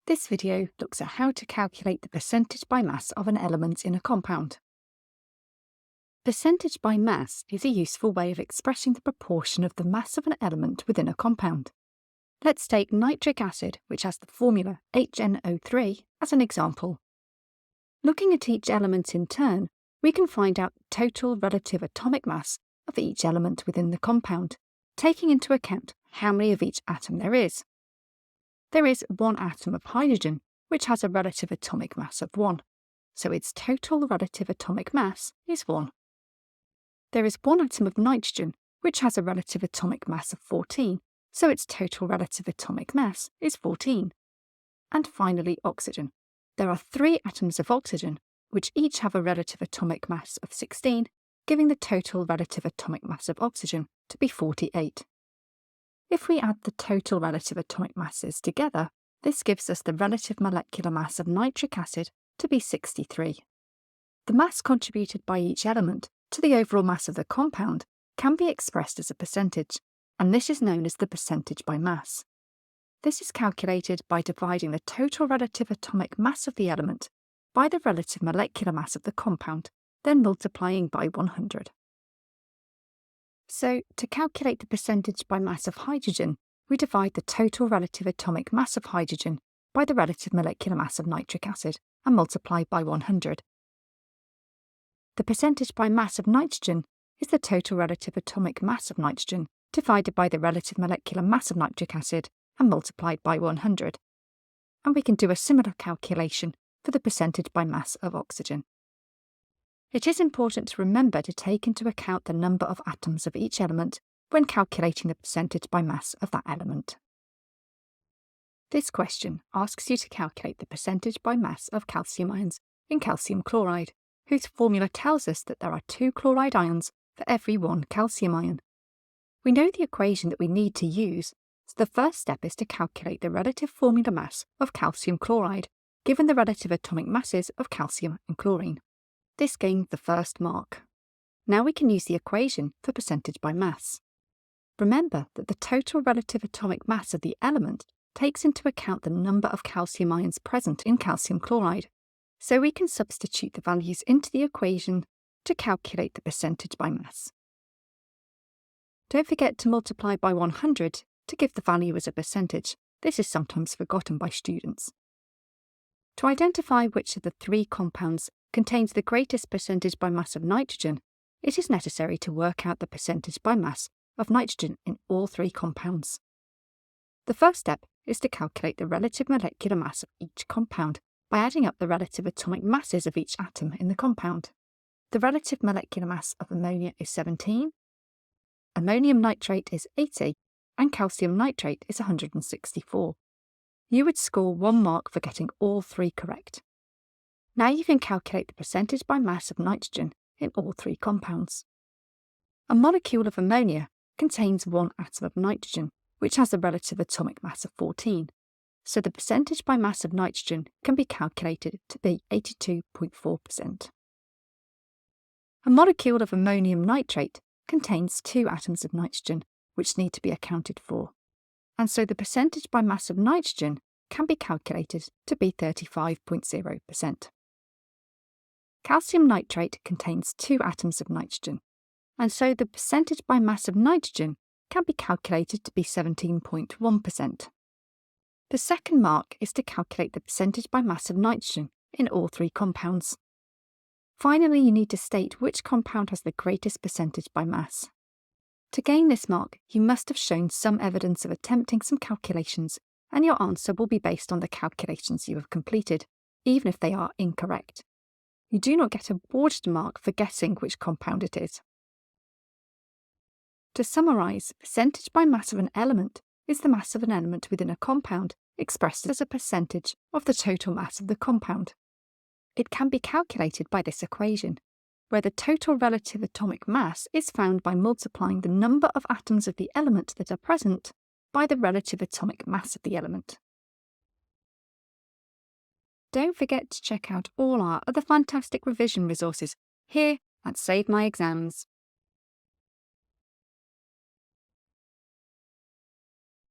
This video looks at how to calculate the percentage by mass of an element in a compound. Percentage by mass is a useful way of expressing the proportion of the mass of an element within a compound. Let's take nitric acid, which has the formula HNO3, as an example. Looking at each element in turn, we can find out the total relative atomic mass of each element within the compound, taking into account how many of each atom there is. There is one atom of hydrogen, which has a relative atomic mass of 1, so its total relative atomic mass is 1. There is one atom of nitrogen, which has a relative atomic mass of 14, so its total relative atomic mass is 14. And finally, oxygen. There are 3 atoms of oxygen, which each have a relative atomic mass of 16, giving the total relative atomic mass of oxygen to be 48. If we add the total relative atomic masses together, this gives us the relative molecular mass of nitric acid to be 63. The mass contributed by each element to the overall mass of the compound can be expressed as a percentage, and this is known as the percentage by mass. This is calculated by dividing the total relative atomic mass of the element by the relative molecular mass of the compound, then multiplying by 100. So, to calculate the percentage by mass of hydrogen, we divide the total relative atomic mass of hydrogen by the relative molecular mass of nitric acid and multiply by 100. The percentage by mass of nitrogen is the total relative atomic mass of nitrogen divided by the relative molecular mass of nitric acid and multiplied by 100. And we can do a similar calculation for the percentage by mass of oxygen. It is important to remember to take into account the number of atoms of each element when calculating the percentage by mass of that element. This question asks you to calculate the percentage by mass of calcium ions in calcium chloride, whose formula tells us that there are 2 chloride ions for every 1 calcium ion. We know the equation that we need to use, so the first step is to calculate the relative formula mass of calcium chloride, given the relative atomic masses of calcium and chlorine. This gained the first mark. Now we can use the equation for percentage by mass. Remember that the total relative atomic mass of the element takes into account the number of calcium ions present in calcium chloride, so we can substitute the values into the equation to calculate the percentage by mass. Don't forget to multiply by 100 to give the value as a percentage. This is sometimes forgotten by students. To identify which of the 3 compounds contains the greatest percentage by mass of nitrogen, it is necessary to work out the percentage by mass of nitrogen in all 3 compounds. The first step is to calculate the relative molecular mass of each compound by adding up the relative atomic masses of each atom in the compound. The relative molecular mass of ammonia is 17, ammonium nitrate is 80, and calcium nitrate is 164. You would score 1 mark for getting all 3 correct. Now you can calculate the percentage by mass of nitrogen in all 3 compounds. A molecule of ammonia contains 1 atom of nitrogen, which has a relative atomic mass of 14, so the percentage by mass of nitrogen can be calculated to be 82.4%. A molecule of ammonium nitrate contains 2 atoms of nitrogen, which need to be accounted for, and so the percentage by mass of nitrogen can be calculated to be 35.0%. Calcium nitrate contains 2 atoms of nitrogen, and so the percentage by mass of nitrogen can be calculated to be 17.1%. The second mark is to calculate the percentage by mass of nitrogen in all 3 compounds. Finally, you need to state which compound has the greatest percentage by mass. To gain this mark, you must have shown some evidence of attempting some calculations, and your answer will be based on the calculations you have completed, even if they are incorrect. You do not get awarded a mark for guessing which compound it is. To summarise, percentage by mass of an element is the mass of an element within a compound expressed as a percentage of the total mass of the compound. It can be calculated by this equation, where the total relative atomic mass is found by multiplying the number of atoms of the element that are present by the relative atomic mass of the element. Don't forget to check out all our other fantastic revision resources here at Save My Exams.